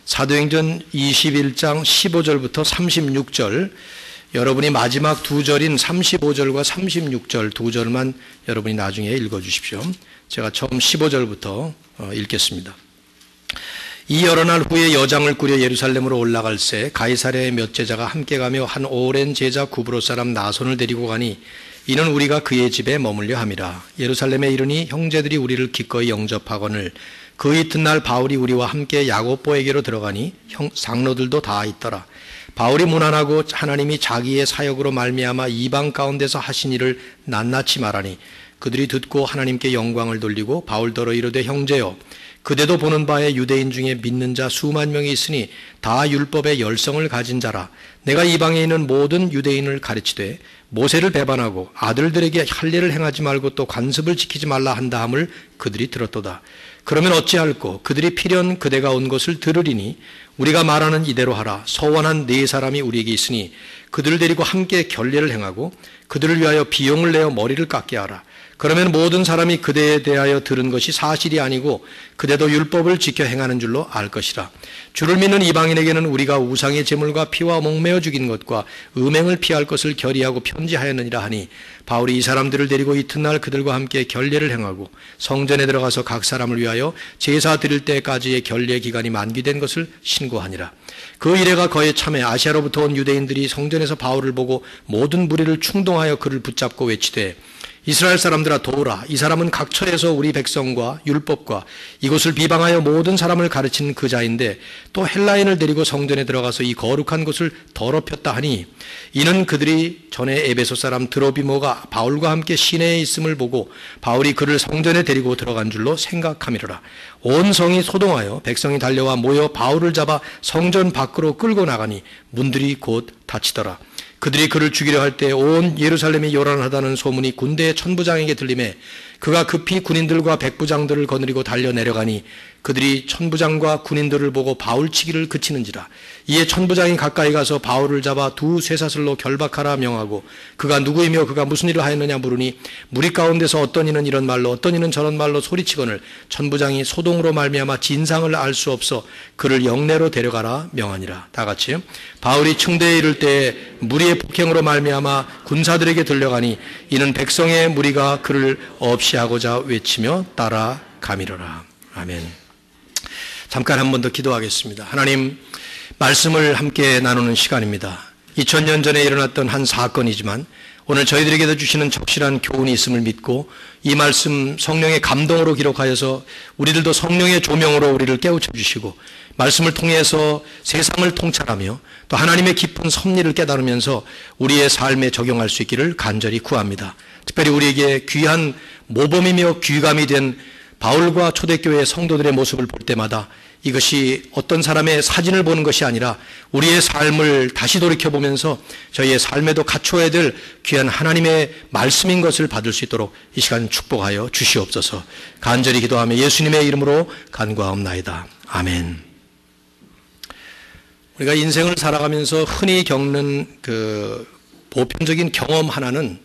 사도행전 21장 15절부터 36절, 여러분이 마지막 두 절인 35절과 36절 두 절만 여러분이 나중에 읽어주십시오. 제가 처음 15절부터 읽겠습니다. 이 여러 날 후에 여장을 꾸려 예루살렘으로 올라갈새 가이사랴의 몇 제자가 함께 가며 한 오랜 제자 구브로 사람 나손을 데리고 가니 이는 우리가 그의 집에 머물려 함이라. 예루살렘에 이르니 형제들이 우리를 기꺼이 영접하거늘 그 이튿날 바울이 우리와 함께 야고보에게로 들어가니 장로들도 다 있더라. 바울이 문안하고 하나님이 자기의 사역으로 말미암아 이방 가운데서 하신 일을 낱낱이 말하니 그들이 듣고 하나님께 영광을 돌리고 바울더러 이르되 형제여 그대도 보는 바에 유대인 중에 믿는 자 수만 명이 있으니 다 율법의 열성을 가진 자라. 내가 이방에 있는 모든 유대인을 가르치되 모세를 배반하고 아들들에게 할례를 행하지 말고 또 관습을 지키지 말라 한다 함을 그들이 들었도다. 그러면 어찌할꼬 그들이 필연 그대가 온 것을 들으리니 우리가 말하는 이대로 하라. 서원한 네 사람이 우리에게 있으니 그들을 데리고 함께 결례를 행하고 그들을 위하여 비용을 내어 머리를 깎게 하라. 그러면 모든 사람이 그대에 대하여 들은 것이 사실이 아니고 그대도 율법을 지켜 행하는 줄로 알 것이라. 주를 믿는 이방인에게는 우리가 우상의 제물과 피와 목매어 죽인 것과 음행을 피할 것을 결의하고 편지하였느니라 하니 바울이 이 사람들을 데리고 이튿날 그들과 함께 결례를 행하고 성전에 들어가서 각 사람을 위하여 제사 드릴 때까지의 결례 기간이 만기된 것을 신고하니라. 그 이래가 거의 참에 아시아로부터 온 유대인들이 성전에서 바울을 보고 모든 무리를 충동하여 그를 붙잡고 외치되 이스라엘 사람들아 도우라. 이 사람은 각처에서 우리 백성과 율법과 이곳을 비방하여 모든 사람을 가르치는 그 자인데 또 헬라인을 데리고 성전에 들어가서 이 거룩한 곳을 더럽혔다 하니 이는 그들이 전에 에베소 사람 드로비모가 바울과 함께 시내에 있음을 보고 바울이 그를 성전에 데리고 들어간 줄로 생각함이로라. 온 성이 소동하여 백성이 달려와 모여 바울을 잡아 성전 밖으로 끌고 나가니 문들이 곧 닫히더라. 그들이 그를 죽이려 할 때 온 예루살렘이 요란하다는 소문이 군대의 천부장에게 들리매 그가 급히 군인들과 백부장들을 거느리고 달려 내려가니 그들이 천부장과 군인들을 보고 바울 치기를 그치는지라. 이에 천부장이 가까이 가서 바울을 잡아 두 쇠사슬로 결박하라 명하고 그가 누구이며 그가 무슨 일을 하였느냐 물으니 무리 가운데서 어떤 이는 이런 말로 어떤 이는 저런 말로 소리치거늘 천부장이 소동으로 말미암아 진상을 알 수 없어 그를 영내로 데려가라 명하니라. 다 같이요. 바울이 층대에 이를 때에 무리의 폭행으로 말미암아 군사들에게 들려가니 이는 백성의 무리가 그를 없이 하고자 외치며 따라가미러라. 아멘. 잠깐 한 번 더 기도하겠습니다. 하나님, 말씀을 함께 나누는 시간입니다. 2000년 전에 일어났던 한 사건이지만 오늘 저희들에게도 주시는 적실한 교훈이 있음을 믿고 이 말씀 성령의 감동으로 기록하여서 우리들도 성령의 조명으로 우리를 깨우쳐 주시고 말씀을 통해서 세상을 통찰하며 또 하나님의 깊은 섭리를 깨달으면서 우리의 삶에 적용할 수 있기를 간절히 구합니다. 특별히 우리에게 귀한 모범이며 귀감이 된 바울과 초대교회 성도들의 모습을 볼 때마다 이것이 어떤 사람의 사진을 보는 것이 아니라 우리의 삶을 다시 돌이켜보면서 저희의 삶에도 갖추어야 될 귀한 하나님의 말씀인 것을 받을 수 있도록 이 시간 축복하여 주시옵소서. 간절히 기도하며 예수님의 이름으로 간구하옵나이다. 아멘. 우리가 인생을 살아가면서 흔히 겪는 그 보편적인 경험 하나는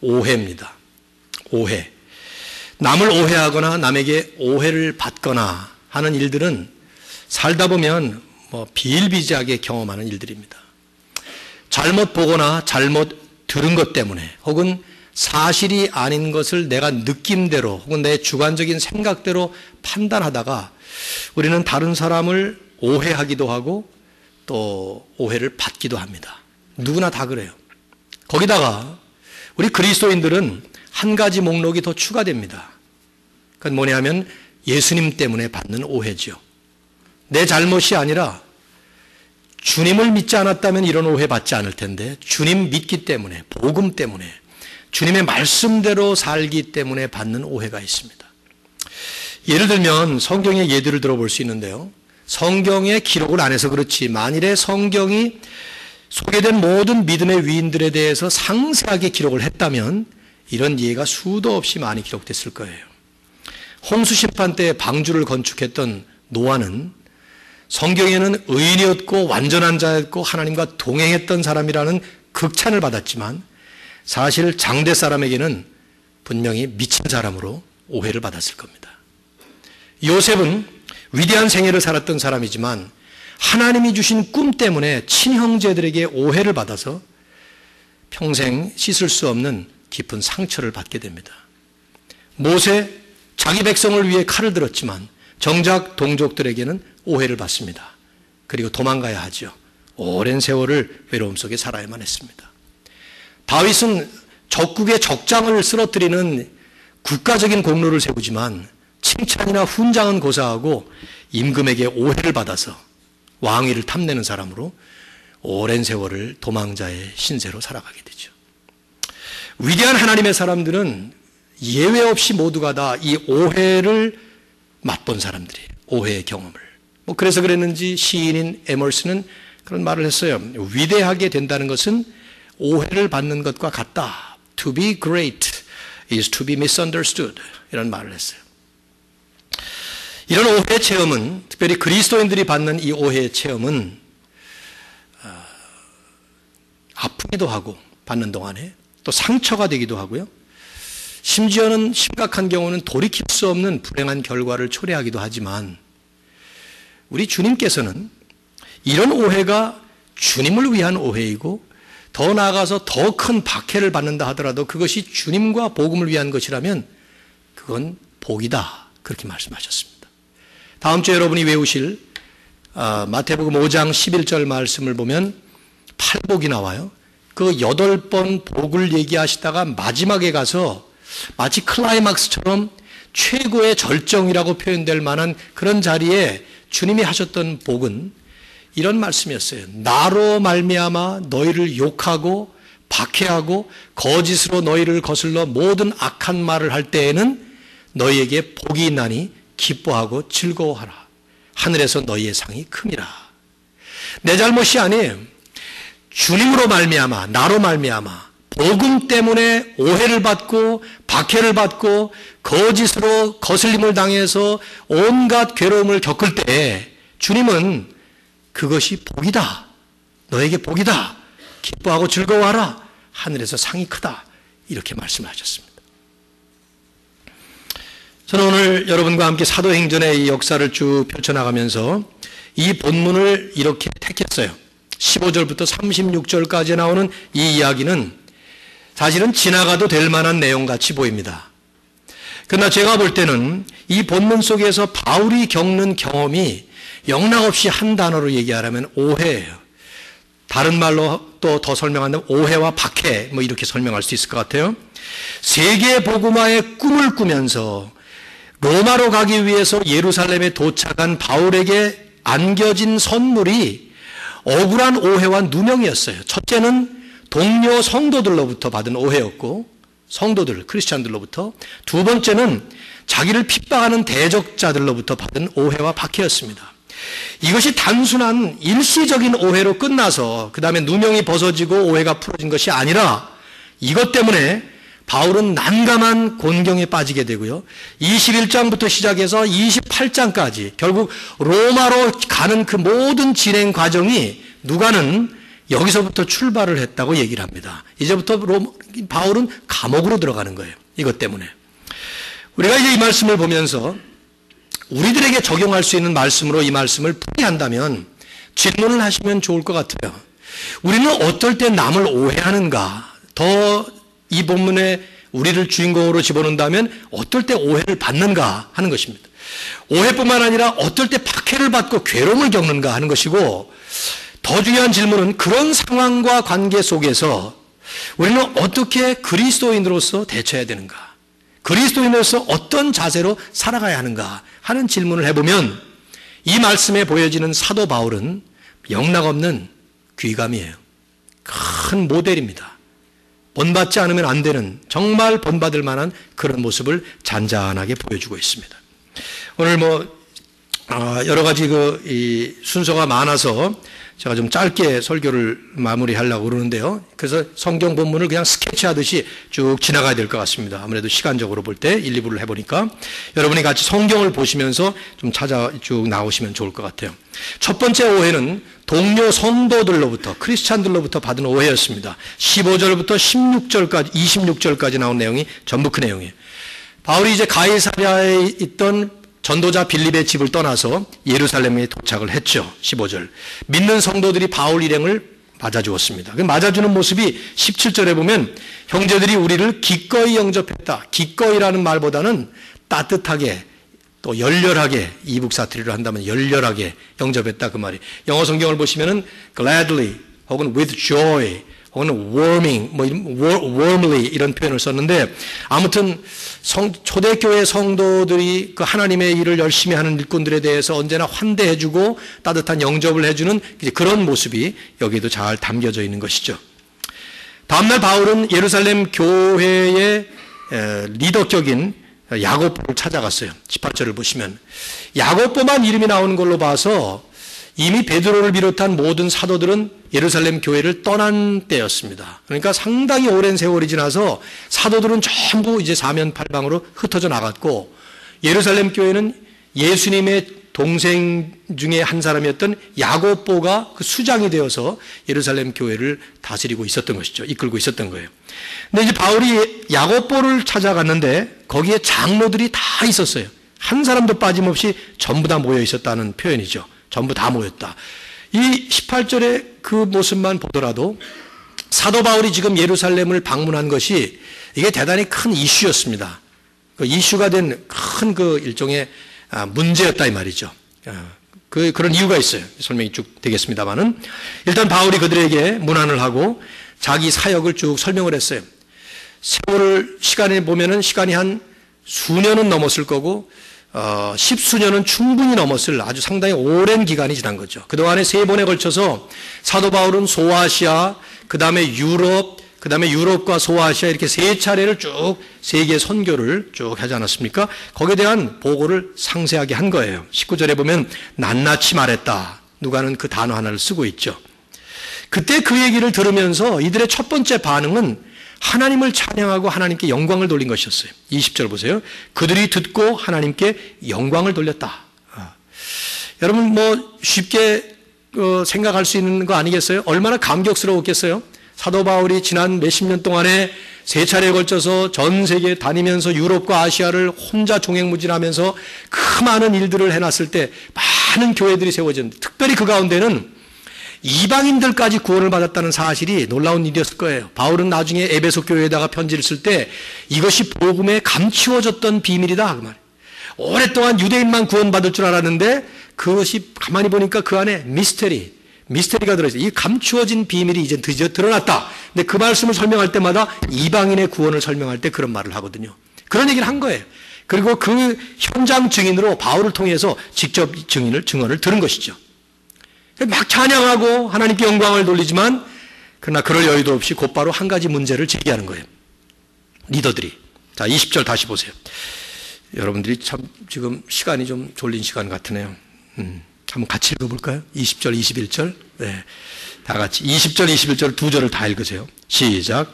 오해입니다. 오해. 남을 오해하거나 남에게 오해를 받거나 하는 일들은 살다 보면 비일비재하게 경험하는 일들입니다. 잘못 보거나 잘못 들은 것 때문에 혹은 사실이 아닌 것을 내가 느낌대로 혹은 내 주관적인 생각대로 판단하다가 우리는 다른 사람을 오해하기도 하고 또 오해를 받기도 합니다. 누구나 다 그래요. 거기다가 우리 그리스도인들은 한 가지 목록이 더 추가됩니다. 그건 뭐냐면 예수님 때문에 받는 오해죠. 내 잘못이 아니라 주님을 믿지 않았다면 이런 오해 받지 않을 텐데 주님 믿기 때문에 복음 때문에 주님의 말씀대로 살기 때문에 받는 오해가 있습니다. 예를 들면 성경의 예들을 들어볼 수 있는데요. 성경에 기록을 안 해서 그렇지 만일에 성경이 소개된 모든 믿음의 위인들에 대해서 상세하게 기록을 했다면 이런 예가 수도 없이 많이 기록됐을 거예요. 홍수 심판 때 방주를 건축했던 노아는 성경에는 의인이었고 완전한 자였고 하나님과 동행했던 사람이라는 극찬을 받았지만 사실 장대 사람에게는 분명히 미친 사람으로 오해를 받았을 겁니다. 요셉은 위대한 생애를 살았던 사람이지만 하나님이 주신 꿈 때문에 친형제들에게 오해를 받아서 평생 씻을 수 없는 깊은 상처를 받게 됩니다. 모세, 자기 백성을 위해 칼을 들었지만 정작 동족들에게는 오해를 받습니다. 그리고 도망가야 하죠. 오랜 세월을 외로움 속에 살아야만 했습니다. 다윗은 적국의 적장을 쓰러뜨리는 국가적인 공로를 세우지만 칭찬이나 훈장은 고사하고 임금에게 오해를 받아서 왕위를 탐내는 사람으로 오랜 세월을 도망자의 신세로 살아가게 되죠. 위대한 하나님의 사람들은 예외 없이 모두가 다 이 오해를 맛본 사람들이에요. 오해의 경험을. 그래서 그랬는지 시인인 에머슨은 그런 말을 했어요. 위대하게 된다는 것은 오해를 받는 것과 같다. To be great is to be misunderstood. 이런 말을 했어요. 이런 오해의 체험은, 특별히 그리스도인들이 받는 이 오해의 체험은 아프기도 하고 받는 동안에 또 상처가 되기도 하고요. 심지어는 심각한 경우는 돌이킬 수 없는 불행한 결과를 초래하기도 하지만 우리 주님께서는 이런 오해가 주님을 위한 오해이고 더 나아가서 더 큰 박해를 받는다 하더라도 그것이 주님과 복음을 위한 것이라면 그건 복이다. 그렇게 말씀하셨습니다. 다음 주에 여러분이 외우실 마태복음 5장 11절 말씀을 보면 팔복이 나와요. 그 8번 복을 얘기하시다가 마지막에 가서 마치 클라이막스처럼 최고의 절정이라고 표현될 만한 그런 자리에 주님이 하셨던 복은 이런 말씀이었어요. 나로 말미암아 너희를 욕하고 박해하고 거짓으로 너희를 거슬러 모든 악한 말을 할 때에는 너희에게 복이 있나니 기뻐하고 즐거워하라. 하늘에서 너희의 상이 큼이라. 내 잘못이 아니에요. 주님으로 말미암아, 나로 말미암아 복음 때문에 오해를 받고 박해를 받고 거짓으로 거슬림을 당해서 온갖 괴로움을 겪을 때 주님은 그것이 복이다. 너에게 복이다. 기뻐하고 즐거워하라. 하늘에서 상이 크다. 이렇게 말씀하셨습니다. 저는 오늘 여러분과 함께 사도행전의 이 역사를 쭉 펼쳐나가면서 이 본문을 이렇게 택했어요. 15절부터 36절까지 나오는 이 이야기는 사실은 지나가도 될 만한 내용같이 보입니다. 그러나 제가 볼 때는 이 본문 속에서 바울이 겪는 경험이 영락없이 한 단어로 얘기하라면 오해예요. 다른 말로 또 더 설명한다면 오해와 박해 이렇게 설명할 수 있을 것 같아요. 세계 복음화의 꿈을 꾸면서 로마로 가기 위해서 예루살렘에 도착한 바울에게 안겨진 선물이 억울한 오해와 누명이었어요. 첫째는 동료 성도들로부터 받은 오해였고, 성도들, 크리스찬들로부터. 두 번째는 자기를 핍박하는 대적자들로부터 받은 오해와 박해였습니다. 이것이 단순한 일시적인 오해로 끝나서 그 다음에 누명이 벗어지고 오해가 풀어진 것이 아니라 이것 때문에 바울은 난감한 곤경에 빠지게 되고요. 21장부터 시작해서 28장까지 결국 로마로 가는 그 모든 진행 과정이 누가는 여기서부터 출발을 했다고 얘기를 합니다. 이제부터 바울은 감옥으로 들어가는 거예요. 이것 때문에. 우리가 이제 이 말씀을 보면서 우리들에게 적용할 수 있는 말씀으로 이 말씀을 풀이한다면 질문을 하시면 좋을 것 같아요. 우리는 어떨 때 남을 오해하는가? 더 이 본문에 우리를 주인공으로 집어넣는다면 어떨 때 오해를 받는가 하는 것입니다. 오해뿐만 아니라 어떨 때 박해를 받고 괴로움을 겪는가 하는 것이고, 더 중요한 질문은 그런 상황과 관계 속에서 우리는 어떻게 그리스도인으로서 대처해야 되는가? 그리스도인으로서 어떤 자세로 살아가야 하는가 하는 질문을 해보면 이 말씀에 보여지는 사도 바울은 영락없는 귀감이에요. 큰 모델입니다. 본받지 않으면 안 되는, 정말 본받을 만한 그런 모습을 잔잔하게 보여주고 있습니다. 오늘 여러 가지 이 순서가 많아서 제가 좀 짧게 설교를 마무리하려고 그러는데요. 그래서 성경 본문을 그냥 스케치하듯이 쭉 지나가야 될 것 같습니다. 아무래도 시간적으로 볼 때 1, 2부를 해보니까 여러분이 같이 성경을 보시면서 좀 쭉 나오시면 좋을 것 같아요. 첫 번째 오해는 동료 성도들로부터, 크리스찬들로부터 받은 오해였습니다. 15절부터 16절까지, 26절까지 나온 내용이 전부 그 내용이에요. 바울이 이제 가이사랴에 있던 전도자 빌립의 집을 떠나서 예루살렘에 도착을 했죠. 15절. 믿는 성도들이 바울 일행을 맞아주었습니다. 그 맞아주는 모습이 17절에 보면 형제들이 우리를 기꺼이 영접했다. 기꺼이라는 말보다는 따뜻하게 또 열렬하게, 이북 사투리로 한다면 열렬하게 영접했다 그 말이. 영어 성경을 보시면은 gladly 혹은 with joy 혹은 warming, warmly 이런 표현을 썼는데 아무튼 초대교회 성도들이 그 하나님의 일을 열심히 하는 일꾼들에 대해서 언제나 환대해주고 따뜻한 영접을 해주는 그런 모습이 여기도 잘 담겨져 있는 것이죠. 다음날 바울은 예루살렘 교회의 리더격인 야고보를 찾아갔어요. 18절을 보시면 야고보만 이름이 나오는 걸로 봐서 이미 베드로를 비롯한 모든 사도들은 예루살렘 교회를 떠난 때였습니다. 그러니까 상당히 오랜 세월이 지나서 사도들은 전부 이제 사면팔방으로 흩어져 나갔고 예루살렘 교회는 예수님의 동생 중에 한 사람이었던 야고보가 그 수장이 되어서 예루살렘 교회를 다스리고 있었던 것이죠. 이끌고 있었던 거예요. 근데 이제 바울이 야고보를 찾아갔는데 거기에 장로들이 다 있었어요. 한 사람도 빠짐없이 전부 다 모여 있었다는 표현이죠. 전부 다 모였다. 이 18절의 그 모습만 보더라도 사도 바울이 지금 예루살렘을 방문한 것이 이게 대단히 큰 이슈였습니다. 그 이슈가 된 큰 그 일종의 문제였다 이 말이죠. 그런 이유가 있어요. 설명이 쭉 되겠습니다만은 일단 바울이 그들에게 문안을 하고 자기 사역을 쭉 설명을 했어요. 세월 시간에 보면은 시간이 한 수년은 넘었을 거고 10수년은 충분히 넘었을 아주 상당히 오랜 기간이 지난 거죠. 그동안에 3번에 걸쳐서 사도 바울은 소아시아, 그 다음에 유럽, 그 다음에 유럽과 소아시아 이렇게 3차례를 쭉 세계 선교를 쭉 하지 않았습니까? 거기에 대한 보고를 상세하게 한 거예요. 19절에 보면 낱낱이 말했다. 누가는 그 단어 하나를 쓰고 있죠. 그때 그 얘기를 들으면서 이들의 첫 번째 반응은 하나님을 찬양하고 하나님께 영광을 돌린 것이었어요. 20절 보세요. 그들이 듣고 하나님께 영광을 돌렸다. 여러분 뭐 쉽게 생각할 수 있는 거 아니겠어요? 얼마나 감격스러웠겠어요? 사도 바울이 지난 몇십 년 동안에 3차례에 걸쳐서 전 세계 다니면서 유럽과 아시아를 혼자 종횡무진하면서 그 많은 일들을 해놨을 때 많은 교회들이 세워졌는데 특별히 그 가운데는 이방인들까지 구원을 받았다는 사실이 놀라운 일이었을 거예요. 바울은 나중에 에베소 교회에다가 편지를 쓸 때 이것이 복음에 감추어졌던 비밀이다 그 말이에요. 오랫동안 유대인만 구원받을 줄 알았는데 그것이 가만히 보니까 그 안에 미스테리가 들어있어요. 이 감추어진 비밀이 이제 드디어 드러났다. 근데 그 말씀을 설명할 때마다 이방인의 구원을 설명할 때 그런 말을 하거든요. 그런 얘기를 한 거예요. 그리고 그 현장 증인으로 바울을 통해서 직접 증언을 들은 것이죠. 막 찬양하고 하나님께 영광을 돌리지만 그러나 그럴 여유도 없이 곧바로 한 가지 문제를 제기하는 거예요. 리더들이. 자, 20절 다시 보세요. 여러분들이 참 지금 시간이 좀 졸린 시간 같으네요. 한번 같이 읽어볼까요? 20절, 21절. 네. 다 같이. 20절, 21절 두 절을 다 읽으세요. 시작.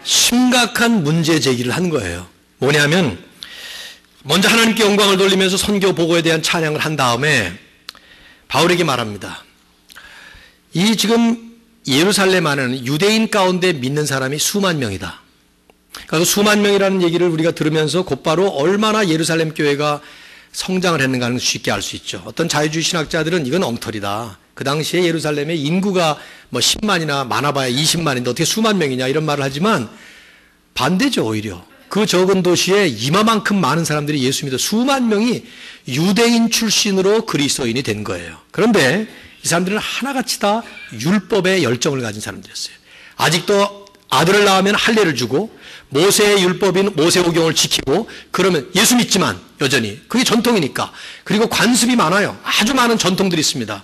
심각한 문제 제기를 한 거예요. 뭐냐면 먼저 하나님께 영광을 돌리면서 선교 보고에 대한 찬양을 한 다음에 바울에게 말합니다. 이 지금 예루살렘 안에는 유대인 가운데 믿는 사람이 수만 명이다. 그러니까 수만 명이라는 얘기를 우리가 들으면서 곧바로 얼마나 예루살렘 교회가 성장을 했는가 하는 걸 쉽게 알 수 있죠. 어떤 자유주의 신학자들은 이건 엉터리다. 그 당시에 예루살렘의 인구가 뭐 10만이나 많아봐야 20만인데 어떻게 수만 명이냐 이런 말을 하지만 반대죠. 오히려 그 적은 도시에 이마만큼 많은 사람들이 예수 믿어 수만 명이 유대인 출신으로 그리스도인이 된 거예요. 그런데 이 사람들은 하나같이 다 율법에 열정을 가진 사람들이었어요. 아직도 아들을 낳으면 할례를 주고 모세의 율법인 모세오경을 지키고 그러면 예수 믿지만 여전히 그게 전통이니까 그리고 관습이 많아요. 아주 많은 전통들이 있습니다.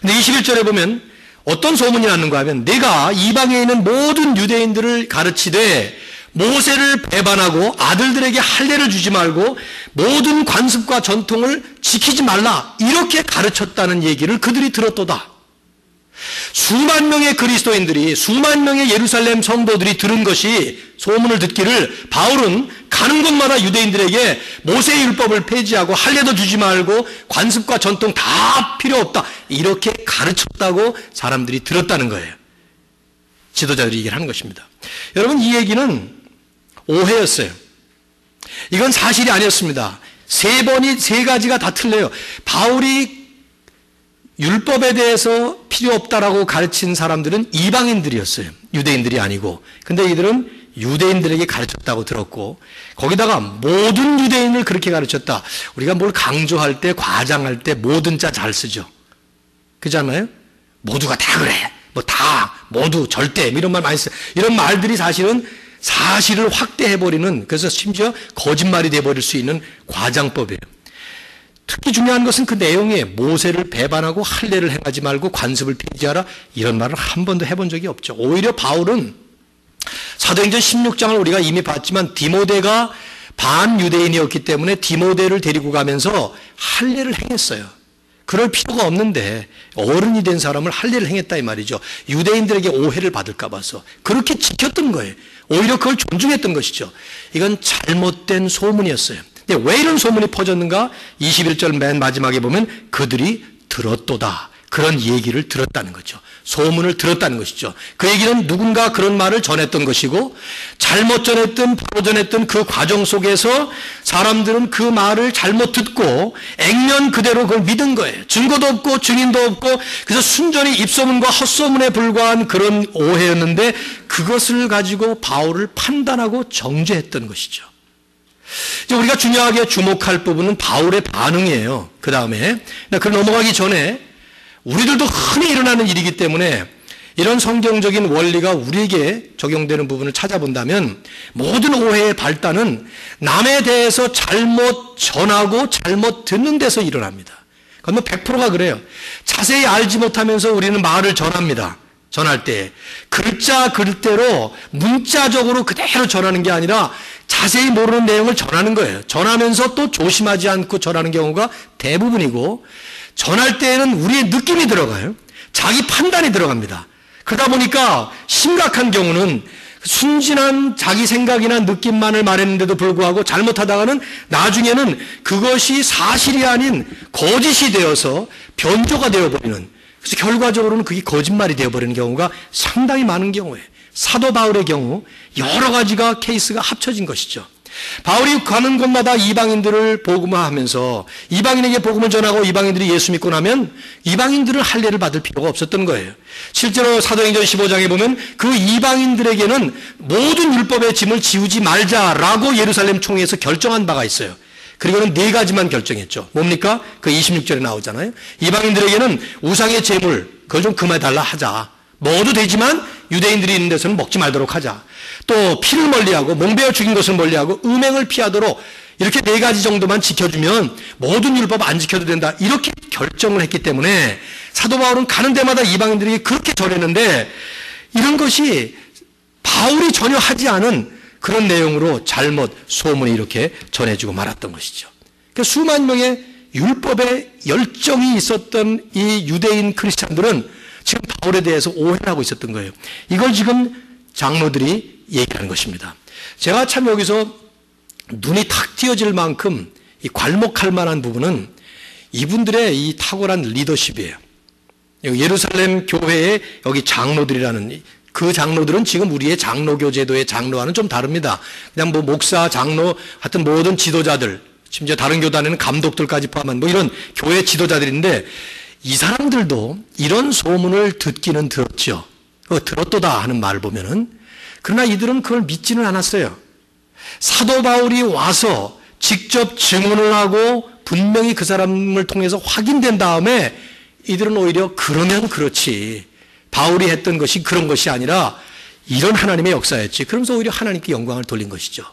근데 21절에 보면 어떤 소문이 났는가 하면 내가 이방에 있는 모든 유대인들을 가르치되 모세를 배반하고 아들들에게 할례를 주지 말고 모든 관습과 전통을 지키지 말라 이렇게 가르쳤다는 얘기를 그들이 들었도다. 수만 명의 그리스도인들이, 수만 명의 예루살렘 성도들이 들은 것이, 소문을 듣기를 바울은 가는 곳마다 유대인들에게 모세의 율법을 폐지하고 할례도 주지 말고 관습과 전통 다 필요 없다, 이렇게 가르쳤다고 사람들이 들었다는 거예요. 지도자들이 얘기를 하는 것입니다. 여러분, 이 얘기는 오해였어요. 이건 사실이 아니었습니다. 세 가지가 다 틀려요. 바울이 율법에 대해서 필요 없다라고 가르친 사람들은 이방인들이었어요. 유대인들이 아니고. 근데 이들은 유대인들에게 가르쳤다고 들었고, 거기다가 모든 유대인을 그렇게 가르쳤다. 우리가 뭘 강조할 때, 과장할 때 모든 자 잘 쓰죠. 그렇잖아요? 모두가 다 그래. 뭐 다, 모두, 절대, 이런 말 많이 써요. 이런 말들이 사실은 사실을 확대해버리는, 그래서 심지어 거짓말이 돼버릴 수 있는 과장법이에요. 특히 중요한 것은 그 내용에 모세를 배반하고 할례를 행하지 말고 관습을 폐지하라, 이런 말을 한 번도 해본 적이 없죠. 오히려 바울은 사도행전 16장을 우리가 이미 봤지만 디모데가 반유대인이었기 때문에 디모데를 데리고 가면서 할례를 행했어요. 그럴 필요가 없는데 어른이 된 사람을 할례를 행했다 이 말이죠. 유대인들에게 오해를 받을까 봐서 그렇게 지켰던 거예요. 오히려 그걸 존중했던 것이죠. 이건 잘못된 소문이었어요. 근데 왜 이런 소문이 퍼졌는가? 21절 맨 마지막에 보면 그들이 들었도다, 그런 얘기를 들었다는 거죠. 소문을 들었다는 것이죠. 그 얘기는 누군가 그런 말을 전했던 것이고, 잘못 전했든 바로 전했든 그 과정 속에서 사람들은 그 말을 잘못 듣고 액면 그대로 그걸 믿은 거예요. 증거도 없고 증인도 없고, 그래서 순전히 입소문과 헛소문에 불과한 그런 오해였는데, 그것을 가지고 바울을 판단하고 정죄했던 것이죠. 이제 우리가 중요하게 주목할 부분은 바울의 반응이에요. 그 다음에 그 넘어가기 전에 우리들도 흔히 일어나는 일이기 때문에 이런 성경적인 원리가 우리에게 적용되는 부분을 찾아본다면, 모든 오해의 발단은 남에 대해서 잘못 전하고 잘못 듣는 데서 일어납니다. 그건 뭐 100%가 그래요. 자세히 알지 못하면서 우리는 말을 전합니다. 전할 때 글자 글대로 문자적으로 그대로 전하는 게 아니라 자세히 모르는 내용을 전하는 거예요. 전하면서 또 조심하지 않고 전하는 경우가 대부분이고, 전할 때에는 우리의 느낌이 들어가요. 자기 판단이 들어갑니다. 그러다 보니까 심각한 경우는 순진한 자기 생각이나 느낌만을 말했는데도 불구하고 잘못하다가는 나중에는 그것이 사실이 아닌 거짓이 되어서 변조가 되어버리는, 그래서 결과적으로는 그게 거짓말이 되어버리는 경우가 상당히 많은 경우예요. 사도 바울의 경우 여러 가지가 케이스가 합쳐진 것이죠. 바울이 가는 곳마다 이방인들을 복음화하면서 이방인에게 복음을 전하고 이방인들이 예수 믿고 나면 이방인들은 할례를 받을 필요가 없었던 거예요. 실제로 사도행전 15장에 보면 그 이방인들에게는 모든 율법의 짐을 지우지 말자라고 예루살렘 총회에서 결정한 바가 있어요. 그리고는 4가지만 결정했죠. 뭡니까? 그 26절에 나오잖아요. 이방인들에게는 우상의 제물, 그걸 좀 그만해달라 하자. 먹어도 되지만 유대인들이 있는 데서는 먹지 말도록 하자. 또 피를 멀리하고 몽베어 죽인 것을 멀리하고 음행을 피하도록, 이렇게 4가지 정도만 지켜주면 모든 율법 안 지켜도 된다, 이렇게 결정을 했기 때문에 사도 바울은 가는 데마다 이방인들에게 그렇게 전했는데, 이런 것이 바울이 전혀 하지 않은 그런 내용으로 잘못 소문이 이렇게 전해지고 말았던 것이죠. 그러니까 수만 명의 율법에 열정이 있었던 이 유대인 크리스찬들은 지금 바울에 대해서 오해를 하고 있었던 거예요. 이걸 지금 장로들이 얘기하는 것입니다. 제가 참 여기서 눈이 탁 띄어질 만큼 이 괄목할 만한 부분은 이분들의 이 탁월한 리더십이에요. 예루살렘 교회의 여기 장로들이라는, 그 장로들은 지금 우리의 장로교 제도의 장로와는 좀 다릅니다. 그냥 뭐 목사, 장로, 하여튼 모든 지도자들, 심지어 다른 교단에는 감독들까지 포함한 뭐 이런 교회 지도자들인데, 이 사람들도 이런 소문을 듣기는 들었죠. 들었도다 하는 말을 보면은. 그러나 이들은 그걸 믿지는 않았어요. 사도 바울이 와서 직접 증언을 하고 분명히 그 사람을 통해서 확인된 다음에 이들은 오히려 그러면 그렇지, 바울이 했던 것이 그런 것이 아니라 이런 하나님의 역사였지, 그러면서 오히려 하나님께 영광을 돌린 것이죠.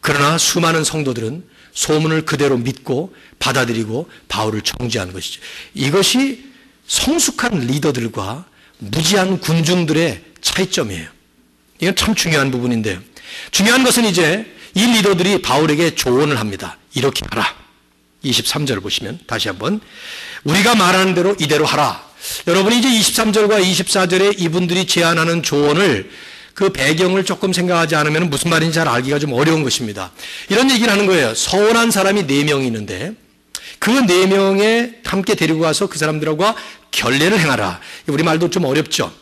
그러나 수많은 성도들은 소문을 그대로 믿고 받아들이고 바울을 정죄한 것이죠. 이것이 성숙한 리더들과 무지한 군중들의 차이점이에요. 이건 참 중요한 부분인데요. 중요한 것은 이제 이 리더들이 바울에게 조언을 합니다. 이렇게 하라. 23절 보시면 다시 한번, 우리가 말하는 대로 이대로 하라. 여러분이 이제 23절과 24절에 이분들이 제안하는 조언을 그 배경을 조금 생각하지 않으면 무슨 말인지 잘 알기가 좀 어려운 것입니다. 이런 얘기를 하는 거예요. 서원한 사람이 4명이 있는데 그 4명에 함께 데리고 가서 그 사람들과 결례를 행하라. 우리 말도 좀 어렵죠.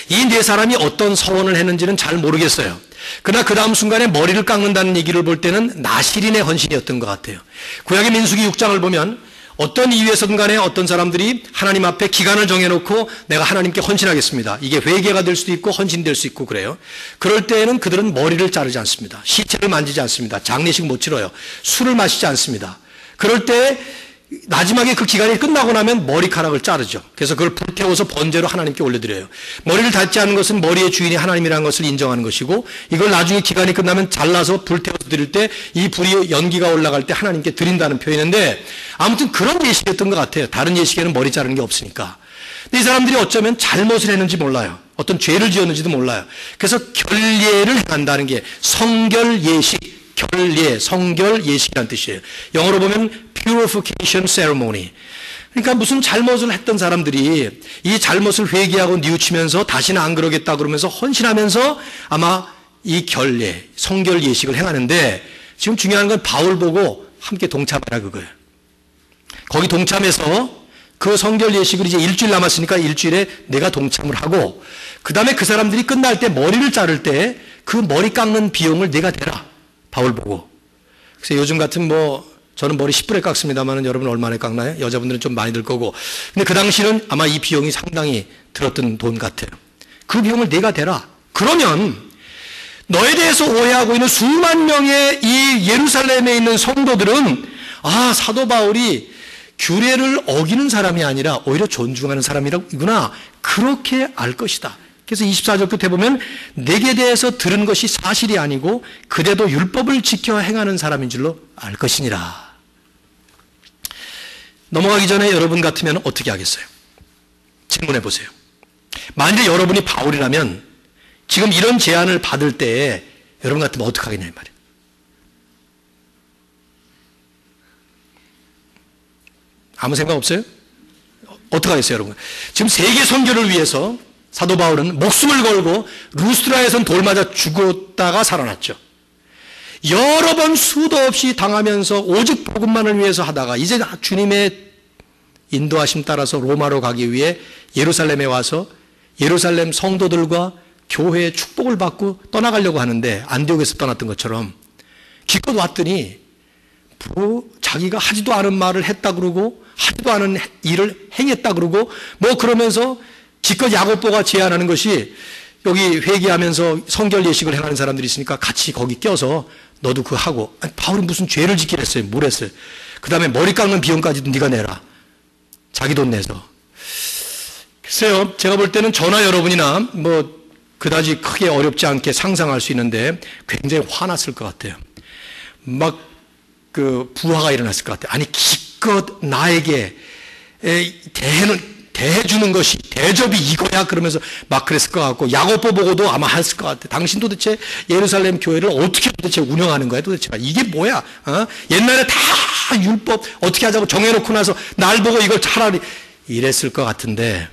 이 4사람이 어떤 서원을 했는지는 잘 모르겠어요. 그러나 그 다음 순간에 머리를 깎는다는 얘기를 볼 때는 나실인의 헌신이었던 것 같아요. 구약의 민수기 6장을 보면 어떤 이유에서든 간에 어떤 사람들이 하나님 앞에 기간을 정해놓고 내가 하나님께 헌신하겠습니다. 이게 회개가 될 수도 있고 헌신될 수 있고 그래요. 그럴 때에는 그들은 머리를 자르지 않습니다. 시체를 만지지 않습니다. 장례식 못 치러요. 술을 마시지 않습니다. 그럴 때 마지막에 그 기간이 끝나고 나면 머리카락을 자르죠. 그래서 그걸 불태워서 번제로 하나님께 올려드려요. 머리를 닿지 않는 것은 머리의 주인이 하나님이라는 것을 인정하는 것이고 이걸 나중에 기간이 끝나면 잘라서 불태워서 드릴 때 이 불이 연기가 올라갈 때 하나님께 드린다는 표현인데 아무튼 그런 예식이었던 것 같아요. 다른 예식에는 머리 자르는 게 없으니까. 근데 이 사람들이 어쩌면 잘못을 했는지 몰라요. 어떤 죄를 지었는지도 몰라요. 그래서 결례를 행한다는 게 성결 예식, 결례, 성결 예식이라는 뜻이에요. 영어로 보면 purification ceremony. 그러니까 무슨 잘못을 했던 사람들이 이 잘못을 회개하고 뉘우치면서 다시는 안 그러겠다 그러면서 헌신하면서 아마 이 결례, 성결 예식을 행하는데 지금 중요한 건 바울 보고 함께 동참하라 그거예요. 거기 동참해서 그 성결 예식을 이제 일주일 남았으니까 일주일에 내가 동참을 하고 그 다음에 그 사람들이 끝날 때 머리를 자를 때 그 머리 깎는 비용을 내가 대라. 바울 보고. 그래서 요즘 같은 저는 머리 10분에 깎습니다만 여러분 얼마나 깎나요? 여자분들은 좀 많이 들 거고. 근데 그 당시는 아마 이 비용이 상당히 들었던 돈 같아요. 그 비용을 내가 대라. 그러면 너에 대해서 오해하고 있는 수만 명의 이 예루살렘에 있는 성도들은 사도 바울이 규례를 어기는 사람이 아니라 오히려 존중하는 사람이구나. 그렇게 알 것이다. 그래서 24절 끝에 보면 내게 대해서 들은 것이 사실이 아니고 그래도 율법을 지켜 행하는 사람인 줄로 알 것이니라. 넘어가기 전에 여러분 같으면 어떻게 하겠어요? 질문해 보세요. 만약에 여러분이 바울이라면 지금 이런 제안을 받을 때에 여러분 같으면 어떻게 하겠냐 이 말이에요. 아무 생각 없어요? 어떻게 하겠어요 여러분? 지금 세계 선교를 위해서 사도 바울은 목숨을 걸고 루스트라에선 돌 맞아 죽었다가 살아났죠. 여러 번 수도 없이 당하면서 오직 복음만을 위해서 하다가 이제 주님의 인도하심 따라서 로마로 가기 위해 예루살렘에 와서 예루살렘 성도들과 교회의 축복을 받고 떠나가려고 하는데 안디옥에서 떠났던 것처럼 기껏 왔더니 자기가 하지도 않은 말을 했다 그러고 하지도 않은 일을 행했다 그러고 그러면서 기껏 야고보가 제안하는 것이 여기 회개하면서 성결 예식을 행하는 사람들이 있으니까 같이 거기 껴서 너도 그거 하고. 바울이 무슨 죄를 짓기를 했어요. 뭘 했어요. 그 다음에 머리 깎는 비용까지도 네가 내라. 자기 돈 내서. 글쎄요. 제가 볼 때는 저나 여러분이나 그다지 크게 어렵지 않게 상상할 수 있는데 굉장히 화났을 것 같아요. 부하가 일어났을 것 같아요. 아니 기껏 나에게 대해주는 것이 대접이 이거야 그러면서 막 그랬을 것 같고 야고보 보고도 아마 했을 것 같아. 당신 도대체 예루살렘 교회를 어떻게 도대체 운영하는 거야 도대체. 이게 뭐야? 옛날에 다 율법 어떻게 하자고 정해놓고 나서 날 보고 이걸 차라리 이랬을 것 같은데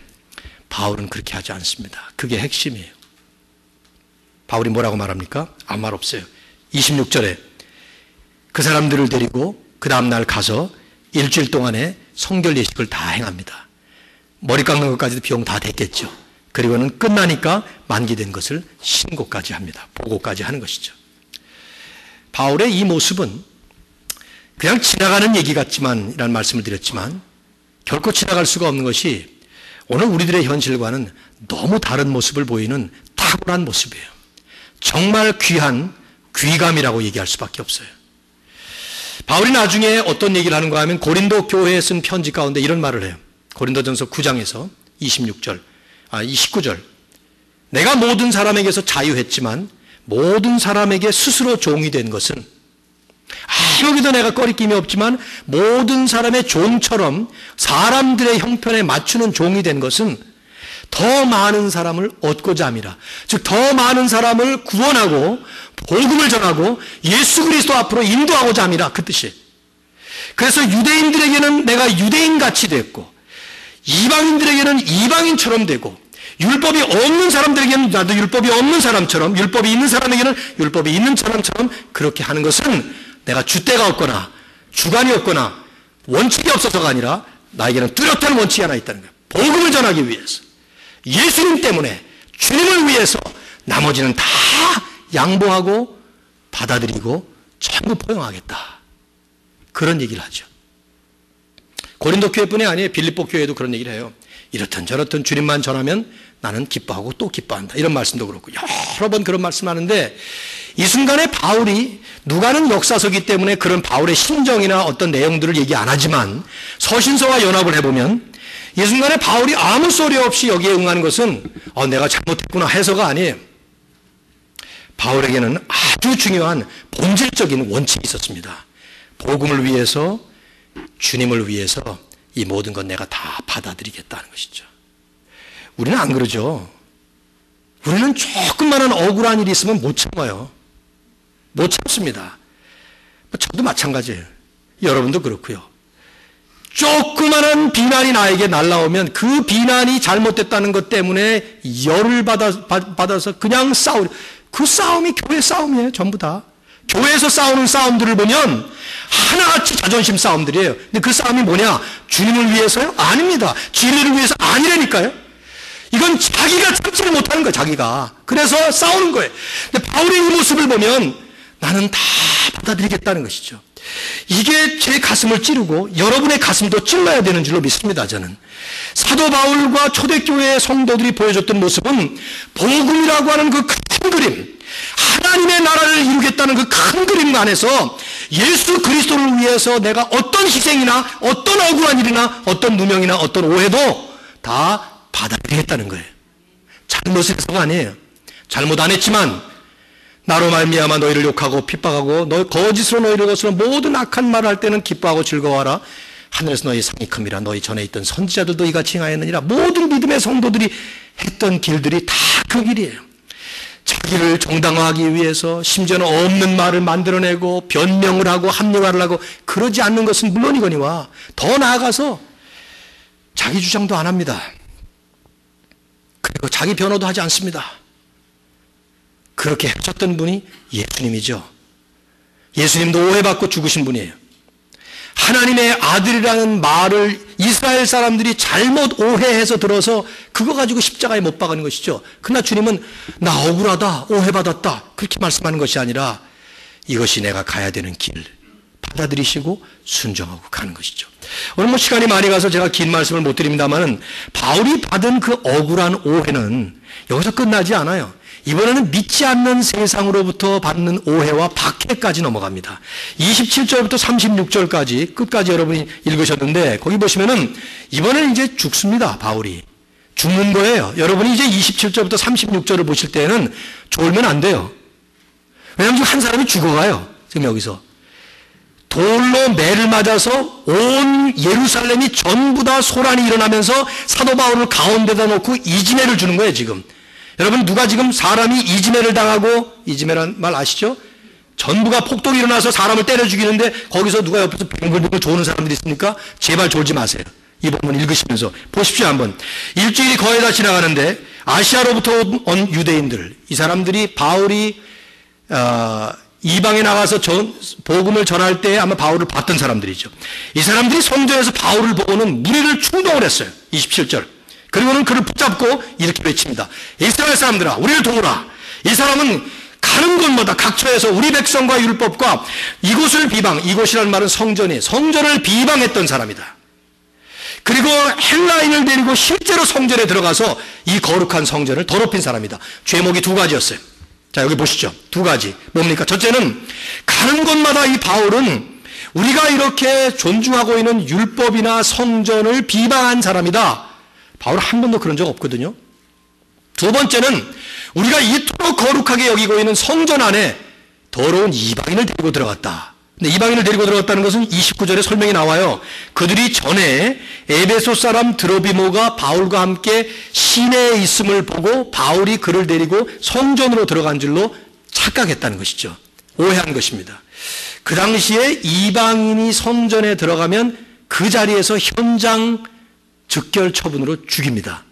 바울은 그렇게 하지 않습니다. 그게 핵심이에요. 바울이 뭐라고 말합니까? 아무 말 없어요. 26절에 그 사람들을 데리고 그 다음날 가서 일주일 동안에 성결 예식을 다 행합니다. 머리 깎는 것까지도 비용 다 됐겠죠. 그리고는 끝나니까 만기된 것을 신고까지 합니다. 보고까지 하는 것이죠. 바울의 이 모습은 그냥 지나가는 얘기 같지만 이라는 말씀을 드렸지만 결코 지나갈 수가 없는 것이 오늘 우리들의 현실과는 너무 다른 모습을 보이는 탁월한 모습이에요. 정말 귀한 귀감이라고 얘기할 수밖에 없어요. 바울이 나중에 어떤 얘기를 하는가 하면 고린도 교회에 쓴 편지 가운데 이런 말을 해요. 고린도전서 9장에서 19절. 내가 모든 사람에게서 자유했지만 모든 사람에게 스스로 종이 된 것은 아무기도 내가 꺼리낌이 없지만 모든 사람의 종처럼 사람들의 형편에 맞추는 종이 된 것은 더 많은 사람을 얻고자 함이라. 즉 더 많은 사람을 구원하고 복음을 전하고 예수 그리스도 앞으로 인도하고자 함이라. 그 뜻이에요. 그래서 유대인들에게는 내가 유대인같이 됐고 이방인들에게는 이방인처럼 되고 율법이 없는 사람들에게는 나도 율법이 없는 사람처럼, 율법이 있는 사람에게는 율법이 있는 사람처럼 그렇게 하는 것은 내가 줏대가 없거나 주관이 없거나 원칙이 없어서가 아니라 나에게는 뚜렷한 원칙이 하나 있다는 거예요. 복음을 전하기 위해서, 예수님 때문에, 주님을 위해서 나머지는 다 양보하고 받아들이고 전부 포용하겠다. 그런 얘기를 하죠. 고린도 교회뿐이 아니에요. 빌립보 교회도 그런 얘기를 해요. 이렇든 저렇든 주님만 전하면 나는 기뻐하고 또 기뻐한다. 이런 말씀도 그렇고 여러 번 그런 말씀하는데, 이 순간에 바울이, 누가는 역사서기 때문에 그런 바울의 심정이나 어떤 내용들을 얘기 안 하지만 서신서와 연합을 해보면 이 순간에 바울이 아무 소리 없이 여기에 응하는 것은 내가 잘못했구나 해서가 아니에요. 바울에게는 아주 중요한 본질적인 원칙이 있었습니다. 복음을 위해서, 주님을 위해서 이 모든 건 내가 다 받아들이겠다는 것이죠. 우리는 안 그러죠. 우리는 조금만한 억울한 일이 있으면 못 참아요. 못 참습니다. 저도 마찬가지예요. 여러분도 그렇고요. 조그만한 비난이 나에게 날라오면 그 비난이 잘못됐다는 것 때문에 열을 받아서 그냥 그 싸움이 교회 싸움이에요. 전부 다. 교회에서 싸우는 싸움들을 보면 하나같이 자존심 싸움들이에요. 근데 그 싸움이 뭐냐? 주님을 위해서요? 아닙니다. 진리를 위해서 아니라니까요. 이건 자기가 참지를 못하는 거예요. 자기가. 그래서 싸우는 거예요. 근데 바울의 이 모습을 보면 나는 다 받아들이겠다는 것이죠. 이게 제 가슴을 찌르고 여러분의 가슴도 찔러야 되는 줄로 믿습니다. 저는 사도 바울과 초대교회의 성도들이 보여줬던 모습은 복음이라고 하는 그 큰 그림, 하나님의 나라를 이루겠다는 그 큰 그림 안에서 예수 그리스도를 위해서 내가 어떤 희생이나 어떤 억울한 일이나 어떤 누명이나 어떤 오해도 다 받아들이겠다는 거예요. 잘못을 해서가 아니에요. 잘못 안 했지만 나로 말미암아 너희를 욕하고 핍박하고 거짓으로 너희를 거스러 모든 악한 말을 할 때는 기뻐하고 즐거워하라. 하늘에서 너희 상이 큼이라. 너희 전에 있던 선지자들도 이같이 행하였느니라. 모든 믿음의 성도들이 했던 길들이 다 그 길이에요. 자기를 정당화하기 위해서 심지어는 없는 말을 만들어내고 변명을 하고 합리화를 하고 그러지 않는 것은 물론이거니와 더 나아가서 자기 주장도 안 합니다. 그리고 자기 변호도 하지 않습니다. 그렇게 하셨던 분이 예수님이죠. 예수님도 오해받고 죽으신 분이에요. 하나님의 아들이라는 말을 이스라엘 사람들이 잘못 오해해서 들어서 그거 가지고 십자가에 못 박은 것이죠. 그러나 주님은 나 억울하다, 오해받았다 그렇게 말씀하는 것이 아니라 이것이 내가 가야 되는 길 받아들이시고 순종하고 가는 것이죠. 오늘 시간이 많이 가서 제가 긴 말씀을 못 드립니다만 바울이 받은 그 억울한 오해는 여기서 끝나지 않아요. 이번에는 믿지 않는 세상으로부터 받는 오해와 박해까지 넘어갑니다. 27절부터 36절까지 끝까지 여러분이 읽으셨는데 거기 보시면은 이번에는 이제 죽습니다. 바울이. 죽는 거예요. 여러분이 이제 27절부터 36절을 보실 때는 졸면 안 돼요. 왜냐하면 지금 한 사람이 죽어가요. 지금 여기서. 돌로 매를 맞아서 온 예루살렘이 전부 다 소란이 일어나면서 사도 바울을 가운데다 놓고 이지매를 주는 거예요. 지금. 여러분 누가 지금 사람이 이지매를 당하고, 이지매란 말 아시죠? 전부가 폭동이 일어나서 사람을 때려 죽이는데 거기서 누가 옆에서 뱅글뱅글 조는 사람들이 있습니까? 제발 졸지 마세요. 이 본문 읽으시면서 보십시오. 한번. 일주일이 거의 다 지나가는데 아시아로부터 온 유대인들, 이 사람들이 바울이 이방에 나가서 복음을 전할 때 아마 바울을 봤던 사람들이죠. 이 사람들이 성전에서 바울을 보고는 무리를 충동을 했어요. 27절. 그리고는 그를 붙잡고 이렇게 외칩니다. 이스라엘 사람들아, 우리를 도우라. 이 사람은 가는 곳마다 각처에서 우리 백성과 율법과 이곳을 비방, 이곳이라는 말은 성전이, 성전을 비방했던 사람이다. 그리고 헬라인을 데리고 실제로 성전에 들어가서 이 거룩한 성전을 더럽힌 사람이다. 죄목이 두 가지였어요. 자, 여기 보시죠. 두 가지. 뭡니까? 첫째는 가는 곳마다 이 바울은 우리가 이렇게 존중하고 있는 율법이나 성전을 비방한 사람이다. 바울 한 번도 그런 적 없거든요. 두 번째는 우리가 이토록 거룩하게 여기고 있는 성전 안에 더러운 이방인을 데리고 들어갔다. 근데 이방인을 데리고 들어갔다는 것은 29절에 설명이 나와요. 그들이 전에 에베소 사람 드로비모가 바울과 함께 시내에 있음을 보고 바울이 그를 데리고 성전으로 들어간 줄로 착각했다는 것이죠. 오해한 것입니다. 그 당시에 이방인이 성전에 들어가면 그 자리에서 현장 즉결 처분으로 죽입니다.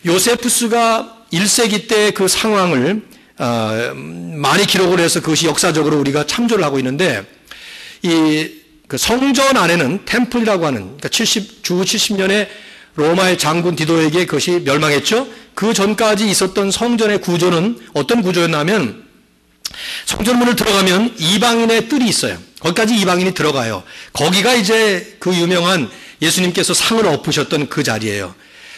요세푸스가 1세기 때 그 상황을 많이 기록을 해서 그것이 역사적으로 우리가 참조를 하고 있는데, 그 성전 안에는 템플이라고 하는, 그러니까 주 70년에 로마의 장군 디도에게 그것이 멸망했죠. 그 전까지 있었던 성전의 구조는 어떤 구조였냐면, 성전문을 들어가면 이방인의 뜰이 있어요. 거기까지 이방인이 들어가요. 거기가 이제 그 유명한 예수님께서 상을 엎으셨던 그 자리예요.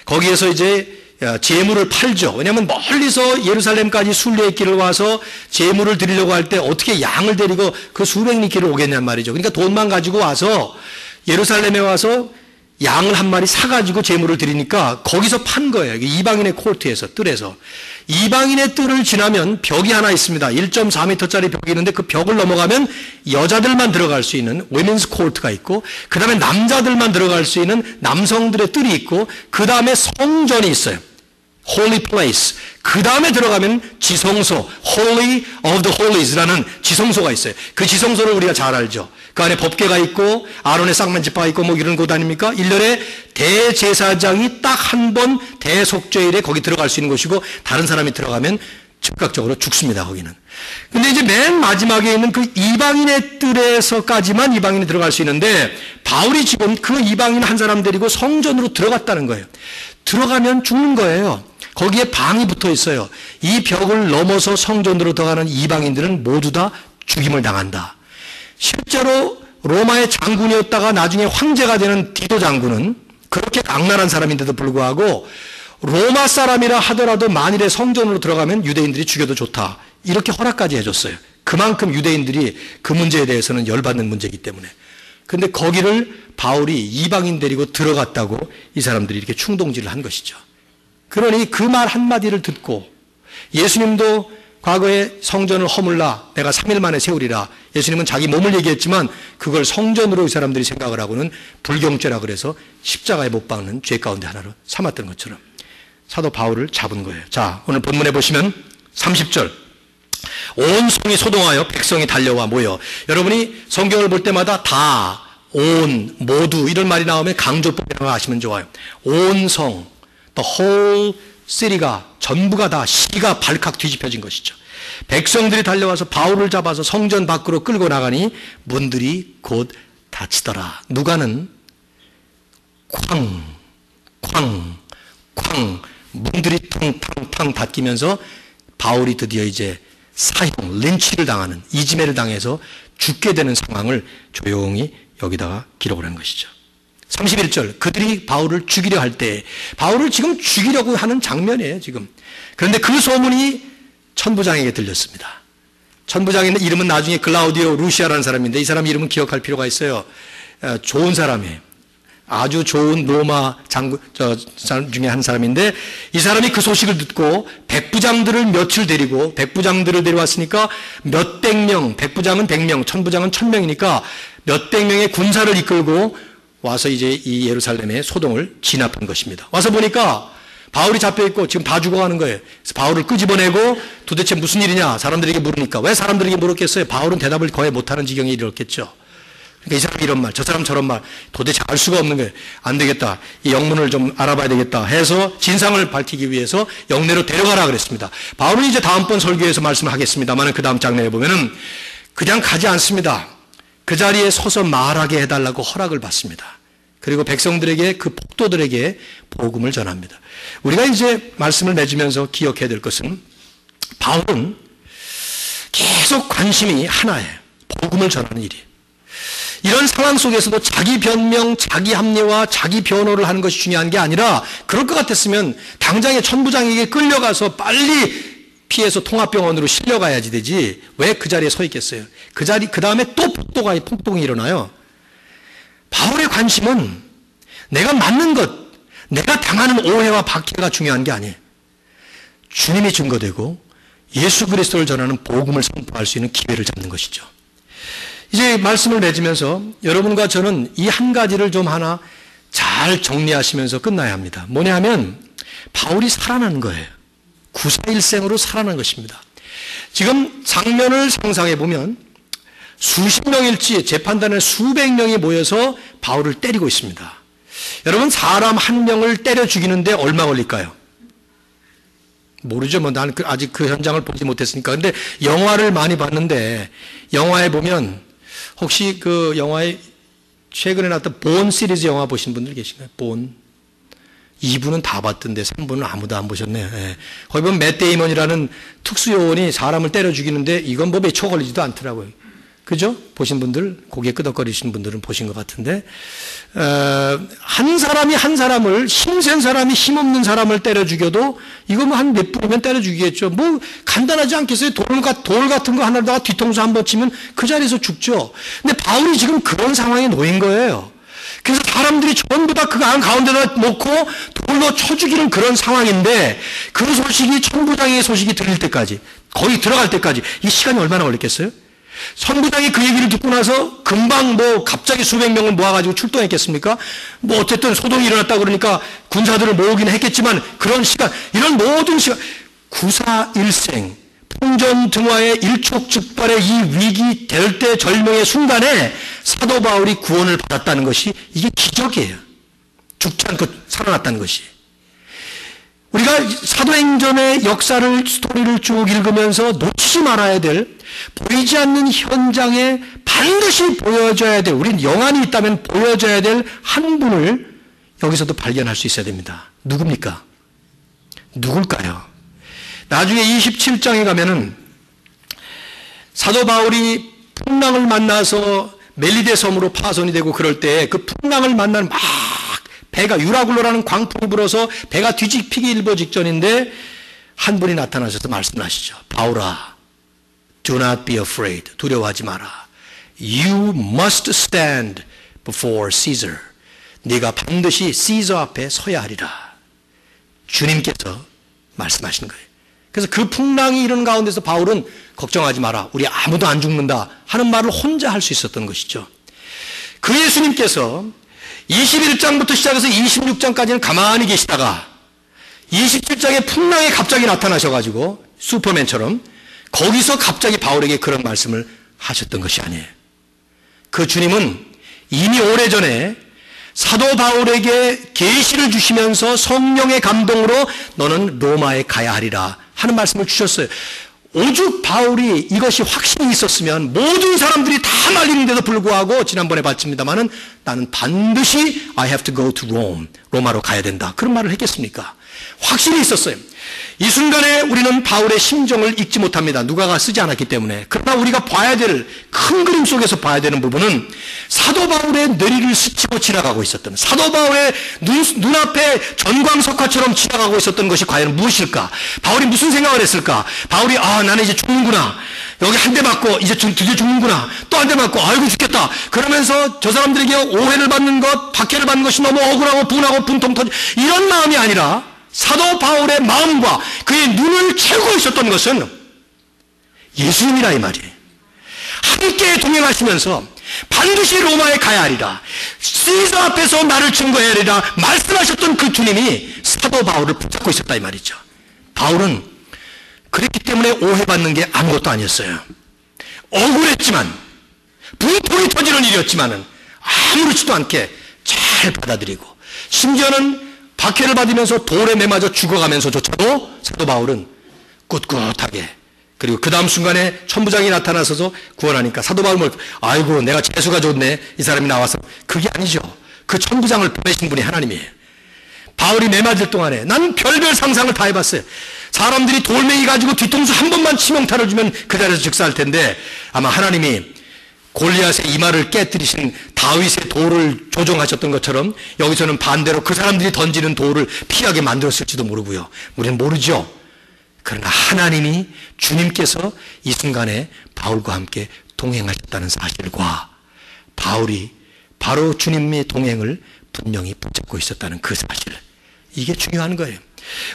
거기에서 이제 제물을 팔죠. 왜냐하면 멀리서 예루살렘까지 순례의 길을 와서 제물을 드리려고 할 때 어떻게 양을 데리고 그 수백 리 길을 오겠냔 말이죠. 그러니까 돈만 가지고 와서 예루살렘에 와서 양을 한 마리 사가지고 제물을 드리니까 거기서 판 거예요. 이방인의 콜트에서, 뜰에서. 이방인의 뜰을 지나면 벽이 하나 있습니다. 1.4m짜리 벽이 있는데 그 벽을 넘어가면 여자들만 들어갈 수 있는 women's court가 있고, 그 다음에 남자들만 들어갈 수 있는 남성들의 뜰이 있고, 그 다음에 성전이 있어요. Holy place. 그 다음에 들어가면 지성소, Holy of the Holies라는 지성소가 있어요. 그 지성소를 우리가 잘 알죠. 그 안에 법궤가 있고 아론의 쌍만지파가 있고 뭐 이런 곳 아닙니까? 1년에 대제사장이 딱 한 번 대속죄일에 거기 들어갈 수 있는 곳이고, 다른 사람이 들어가면 즉각적으로 죽습니다. 거기는. 근데 이제 맨 마지막에 있는 그 이방인의 뜰에서까지만 이방인이 들어갈 수 있는데, 바울이 지금 그 이방인 한 사람 데리고 성전으로 들어갔다는 거예요. 들어가면 죽는 거예요. 거기에 방이 붙어 있어요. 이 벽을 넘어서 성전으로 들어가는 이방인들은 모두 다 죽임을 당한다. 실제로 로마의 장군이었다가 나중에 황제가 되는 디도 장군은 그렇게 악랄한 사람인데도 불구하고 로마 사람이라 하더라도 만일에 성전으로 들어가면 유대인들이 죽여도 좋다, 이렇게 허락까지 해줬어요. 그만큼 유대인들이 그 문제에 대해서는 열받는 문제이기 때문에. 근데 거기를 바울이 이방인 데리고 들어갔다고 이 사람들이 이렇게 충동질을 한 것이죠. 그러니 그 말 한마디를 듣고, 예수님도 과거에 성전을 허물라 내가 3일 만에 세우리라, 예수님은 자기 몸을 얘기했지만 그걸 성전으로 이 사람들이 생각을 하고는 불경죄라 그래서 십자가에 못 박는 죄 가운데 하나로 삼았던 것처럼 사도 바울을 잡은 거예요. 자, 오늘 본문에 보시면 30절, 온 성이 소동하여 백성이 달려와 모여. 여러분이 성경을 볼 때마다 다, 온, 모두 이런 말이 나오면 강조법이라고 하시면 좋아요. 온 성, the whole city가, 전부가 다, 시가 발칵 뒤집혀진 것이죠. 백성들이 달려와서 바울을 잡아서 성전 밖으로 끌고 나가니 문들이 곧 닫히더라. 누가는 쾅, 쾅, 쾅, 문들이 탕탕탕 닫히면서 바울이 드디어 이제 사형, 린치를 당하는, 이지매를 당해서 죽게 되는 상황을 조용히 여기다가 기록을 한 것이죠. 31절, 그들이 바울을 죽이려 할 때, 바울을 지금 죽이려고 하는 장면이에요, 지금. 그런데 그 소문이 천부장에게 들렸습니다. 천부장의 이름은 나중에 글라우디오 루시아라는 사람인데, 이 사람 이름은 기억할 필요가 있어요. 좋은 사람이에요. 아주 좋은 로마 장군, 사람 중에 한 사람인데, 이 사람이 그 소식을 듣고 백부장들을 며칠 데리고, 백부장들을 데려왔으니까 몇백 명, 백부장은 100명, 천부장은 1000명이니까 몇백 명의 군사를 이끌고 와서 이제 이 예루살렘의 소동을 진압한 것입니다. 와서 보니까 바울이 잡혀있고 지금 다 죽어가는 거예요. 그래서 바울을 끄집어내고 도대체 무슨 일이냐 사람들에게 물으니까, 왜 사람들에게 물었겠어요? 바울은 대답을 거의 못하는 지경에 이르렀겠죠. 그러니까 이 사람이 이런 말, 저 사람 저런 말, 도대체 알 수가 없는 거예요. 안 되겠다, 이 영문을 좀 알아봐야 되겠다 해서 진상을 밝히기 위해서 영내로 데려가라 그랬습니다. 바울은 이제 다음번 설교에서 말씀을 하겠습니다만 그 다음 장면에 보면은 그냥 가지 않습니다. 그 자리에 서서 말하게 해달라고 허락을 받습니다. 그리고 백성들에게, 그 폭도들에게 복음을 전합니다. 우리가 이제 말씀을 맺으면서 기억해야 될 것은, 바울은 계속 관심이 하나예요. 복음을 전하는 일이에요. 이런 상황 속에서도 자기 변명, 자기 합리화, 자기 변호를 하는 것이 중요한 게 아니라, 그럴 것 같았으면 당장에 천부장에게 끌려가서 빨리 피해서 통합병원으로 실려가야지 되지, 왜 그 자리에 서 있겠어요? 그 다음에 또 폭동이 일어나요. 바울의 관심은 내가 맞는 것, 내가 당하는 오해와 박해가 중요한 게 아니에요. 주님이 증거되고 예수 그리스도를 전하는 복음을 선포할 수 있는 기회를 잡는 것이죠. 이제 말씀을 맺으면서 여러분과 저는 이 한 가지를 좀 하나 잘 정리하시면서 끝나야 합니다. 뭐냐 하면, 바울이 살아난 거예요. 구사일생으로 살아난 것입니다. 지금 장면을 상상해 보면 수십 명일지 재판단에 수백 명이 모여서 바울을 때리고 있습니다. 여러분, 사람 한 명을 때려 죽이는데 얼마 걸릴까요? 모르죠. 나는 아직 그 현장을 보지 못했으니까. 근데 영화를 많이 봤는데, 영화에 보면, 혹시 그 영화에 최근에 나왔던 본 시리즈 영화 보신 분들 계신가요? 본. 2부는 다 봤던데 3부는 아무도 안 보셨네요. 예. 거기 보면 맷 데이먼이라는 특수요원이 사람을 때려 죽이는데 이건 뭐 몇 초 걸리지도 않더라고요. 그죠? 보신 분들, 고개 끄덕거리시는 분들은 보신 것 같은데, 한 사람이 한 사람을, 힘센 사람이 힘없는 사람을 때려 죽여도 이거 뭐 한 몇 분이면 때려 죽이겠죠. 뭐 간단하지 않겠어요? 돌 같은 거 하나다가 뒤통수 한번 치면 그 자리에서 죽죠. 근데 바울이 지금 그런 상황에 놓인 거예요. 그래서 사람들이 전부 다 그 가운데다 놓고 돌로 쳐 죽이는 그런 상황인데, 그 소식이 천부장의 소식이 들릴 때까지, 거의 들어갈 때까지 이 시간이 얼마나 걸렸겠어요? 천부장이 그 얘기를 듣고 나서 금방 뭐 갑자기 수백 명을 모아가지고 출동했겠습니까? 뭐 어쨌든 소동이 일어났다 그러니까 군사들을 모으기는 했겠지만, 그런 시간, 이런 모든 시간, 구사일생, 풍전등화의 일촉즉발의 이 위기 절대절명의 순간에 사도 바울이 구원을 받았다는 것이 이게 기적이에요. 죽지 않고 살아났다는 것이. 우리가 사도행전의 역사를, 스토리를 쭉 읽으면서 놓치지 말아야 될, 보이지 않는 현장에 반드시 보여져야 될, 우린 영안이 있다면 보여져야 될 한 분을 여기서도 발견할 수 있어야 됩니다. 누굽니까? 누굴까요? 나중에 27장에 가면은 사도 바울이 풍랑을 만나서 멜리데 섬으로 파손이 되고 그럴 때 그 풍랑을 만나는 막 배가 유라굴로라는 광풍이 불어서 배가 뒤집히기 일보 직전인데 한 분이 나타나셔서 말씀하시죠. 바울아, do not be afraid. 두려워하지 마라. You must stand before Caesar. 네가 반드시 시저 앞에 서야 하리라. 주님께서 말씀하신 거예요. 그래서 그 풍랑이 이런 가운데서 바울은 걱정하지 마라. 우리 아무도 안 죽는다 하는 말을 혼자 할 수 있었던 것이죠. 그 예수님께서 21장부터 시작해서 26장까지는 가만히 계시다가 27장에 풍랑이 갑자기 나타나셔가지고 슈퍼맨처럼 거기서 갑자기 바울에게 그런 말씀을 하셨던 것이 아니에요. 그 주님은 이미 오래전에 사도 바울에게 계시를 주시면서 성령의 감동으로 너는 로마에 가야 하리라 하는 말씀을 주셨어요. 오죽 바울이 이것이 확신이 있었으면 모든 사람들이 다 말리는데도 불구하고 지난번에 봤습니다마는 나는 반드시 I have to go to Rome. 로마로 가야 된다. 그런 말을 했겠습니까? 확신이 있었어요. 이 순간에 우리는 바울의 심정을 읽지 못합니다. 누가가 쓰지 않았기 때문에. 그러나 우리가 봐야 될, 큰 그림 속에서 봐야 되는 부분은 사도 바울의 뇌리를 스치고 지나가고 있었던, 사도 바울의 눈앞에 전광석화처럼 지나가고 있었던 것이 과연 무엇일까? 바울이 무슨 생각을 했을까? 바울이 나는 이제 죽는구나. 여기 한 대 맞고 이제 드디어 죽는구나. 또 한 대 맞고 아이고 죽겠다. 그러면서 저 사람들에게 오해를 받는 것, 박해를 받는 것이 너무 억울하고 분하고 분통 터지, 이런 마음이 아니라 사도 바울의 마음과 그의 눈을 채우고 있었던 것은 예수님이라 이 말이에요. 함께 동행하시면서 반드시 로마에 가야 하리라, 시저 앞에서 나를 증거해야 하리라 말씀하셨던 그 주님이 사도 바울을 붙잡고 있었다 이 말이죠. 바울은 그랬기 때문에 오해받는 게 아무것도 아니었어요. 억울했지만, 분통이 터지는 일이었지만은 아무렇지도 않게 잘 받아들이고, 심지어는 박해를 받으면서 돌에 매맞아 죽어가면서조차도 사도 바울은 꿋꿋하게, 그리고 그 다음 순간에 천부장이 나타나서서 구원하니까 사도 바울은 아이고 내가 재수가 좋네 이 사람이 나와서, 그게 아니죠. 그 천부장을 보내신 분이 하나님이에요. 바울이 매맞을 동안에 나는 별별 상상을 다 해봤어요. 사람들이 돌멩이 가지고 뒤통수 한 번만 치명타를 주면 그 자리에서 즉사할 텐데, 아마 하나님이 골리앗의 이마를 깨뜨리신 다윗의 돌을 조종하셨던 것처럼 여기서는 반대로 그 사람들이 던지는 돌을 피하게 만들었을지도 모르고요. 우리는 모르죠. 그러나 하나님이, 주님께서 이 순간에 바울과 함께 동행하셨다는 사실과 바울이 바로 주님의 동행을 분명히 붙잡고 있었다는 그 사실, 이게 중요한 거예요.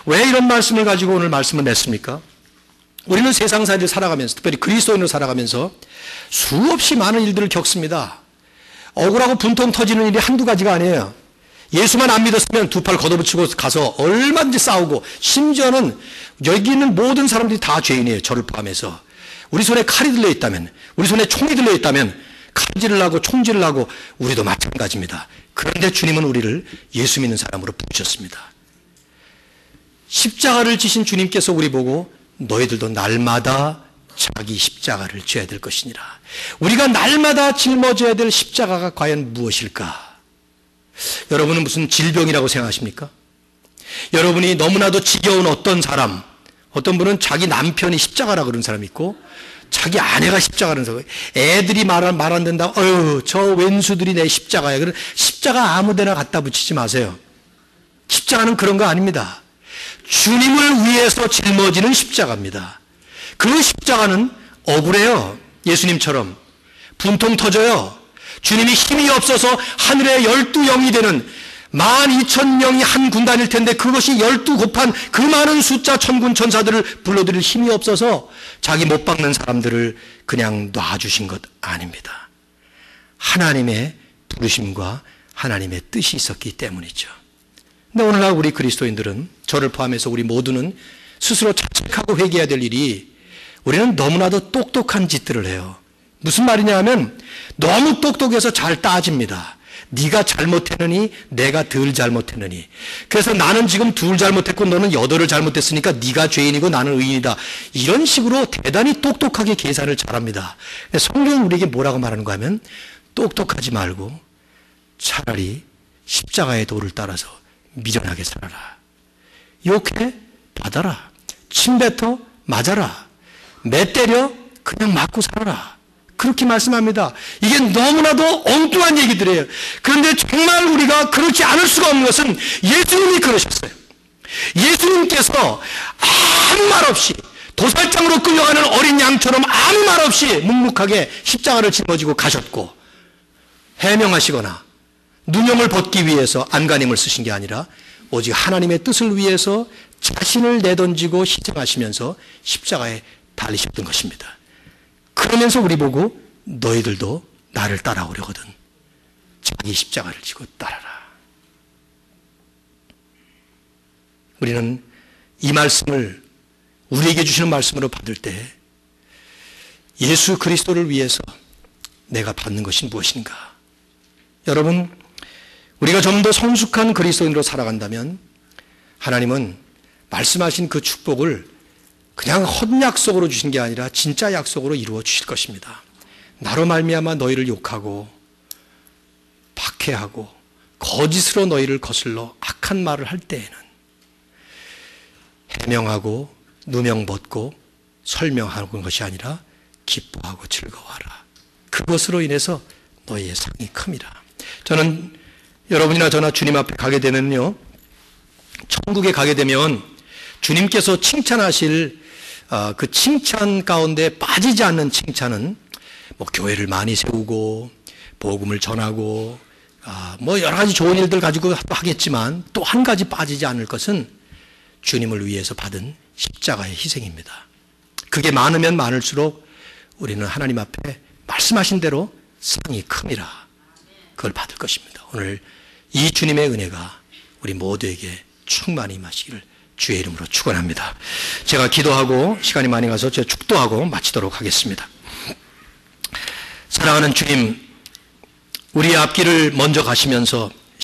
왜 이런 말씀을 가지고 오늘 말씀을 냈습니까? 우리는 세상살이를 살아가면서, 특별히 그리스도인으로 살아가면서 수없이 많은 일들을 겪습니다. 억울하고 분통 터지는 일이 한두 가지가 아니에요. 예수만 안 믿었으면 두 팔 걷어붙이고 가서 얼마든지 싸우고, 심지어는 여기 있는 모든 사람들이 다 죄인이에요. 저를 포함해서. 우리 손에 칼이 들려있다면, 우리 손에 총이 들려있다면 칼질을 하고 총질을 하고 우리도 마찬가지입니다. 그런데 주님은 우리를 예수 믿는 사람으로 부르셨습니다. 십자가를 지신 주님께서 우리 보고 너희들도 날마다 자기 십자가를 져야 될 것이니라. 우리가 날마다 짊어져야 될 십자가가 과연 무엇일까? 여러분은 무슨 질병이라고 생각하십니까? 여러분이 너무나도 지겨운 어떤 사람, 어떤 분은 자기 남편이 십자가라 그러는 사람이 있고 자기 아내가 십자가라는 사람, 애들이 말 안 된다고 저 왼수들이 내 십자가야. 그런 십자가 아무데나 갖다 붙이지 마세요. 십자가는 그런 거 아닙니다. 주님을 위해서 짊어지는 십자가입니다. 그 십자가는 억울해요. 예수님처럼 분통 터져요. 주님이 힘이 없어서 하늘에 12영이 되는 12,000명이 한 군단일 텐데 그것이 12 곱한 그 많은 숫자 천군 천사들을 불러들일 힘이 없어서 자기 못 박는 사람들을 그냥 놔주신 것 아닙니다. 하나님의 부르심과 하나님의 뜻이 있었기 때문이죠. 근데 오늘날 우리 그리스도인들은, 저를 포함해서 우리 모두는 스스로 자책하고 회개해야 될 일이, 우리는 너무나도 똑똑한 짓들을 해요. 무슨 말이냐 하면 너무 똑똑해서 잘 따집니다. 네가 잘못했느니 내가 덜 잘못했느니, 그래서 나는 지금 둘 잘못했고 너는 8을 잘못했으니까 네가 죄인이고 나는 의인이다, 이런 식으로 대단히 똑똑하게 계산을 잘합니다. 성경은 우리에게 뭐라고 말하는가 하면 똑똑하지 말고 차라리 십자가의 도를 따라서 미련하게 살아라. 욕해? 받아라. 침뱉어? 맞아라. 매 때려? 그냥 맞고 살아라. 그렇게 말씀합니다. 이게 너무나도 엉뚱한 얘기들이에요. 그런데 정말 우리가 그렇지 않을 수가 없는 것은 예수님이 그러셨어요. 예수님께서 아무 말 없이 도살장으로 끌려가는 어린 양처럼 아무 말 없이 묵묵하게 십자가를 짊어지고 가셨고, 해명하시거나 누명을 벗기 위해서 안간힘을 쓰신 게 아니라 오직 하나님의 뜻을 위해서 자신을 내던지고 희생하시면서 십자가에 달리셨던 것입니다. 그러면서 우리 보고 너희들도 나를 따라오려거든 자기 십자가를 지고 따라라. 우리는 이 말씀을 우리에게 주시는 말씀으로 받을 때 예수 그리스도를 위해서 내가 받는 것이 무엇인가? 여러분, 우리가 좀 더 성숙한 그리스도인으로 살아간다면 하나님은 말씀하신 그 축복을 그냥 헛약속으로 주신 게 아니라 진짜 약속으로 이루어 주실 것입니다. 나로 말미암아 너희를 욕하고 박해하고 거짓으로 너희를 거슬러 악한 말을 할 때에는 해명하고 누명 벗고 설명하는 것이 아니라 기뻐하고 즐거워하라. 그것으로 인해서 너희의 상이 큼이라. 저는 여러분이나 저나 주님 앞에 가게 되면요, 천국에 가게 되면 주님께서 칭찬하실 그 칭찬 가운데 빠지지 않는 칭찬은 뭐 교회를 많이 세우고 복음을 전하고 뭐 여러 가지 좋은 일들 가지고 하겠지만, 또 한 가지 빠지지 않을 것은 주님을 위해서 받은 십자가의 희생입니다. 그게 많으면 많을수록 우리는 하나님 앞에 말씀하신 대로 상이 큼이라 그걸 받을 것입니다. 오늘 이 주님의 은혜가 우리 모두에게 충만히 임하시기를 주의 이름으로 축원합니다. 제가 기도하고 시간이 많이 가서 제가 축도하고 마치도록 하겠습니다. 사랑하는 주님, 우리의 앞길을 먼저 가시면서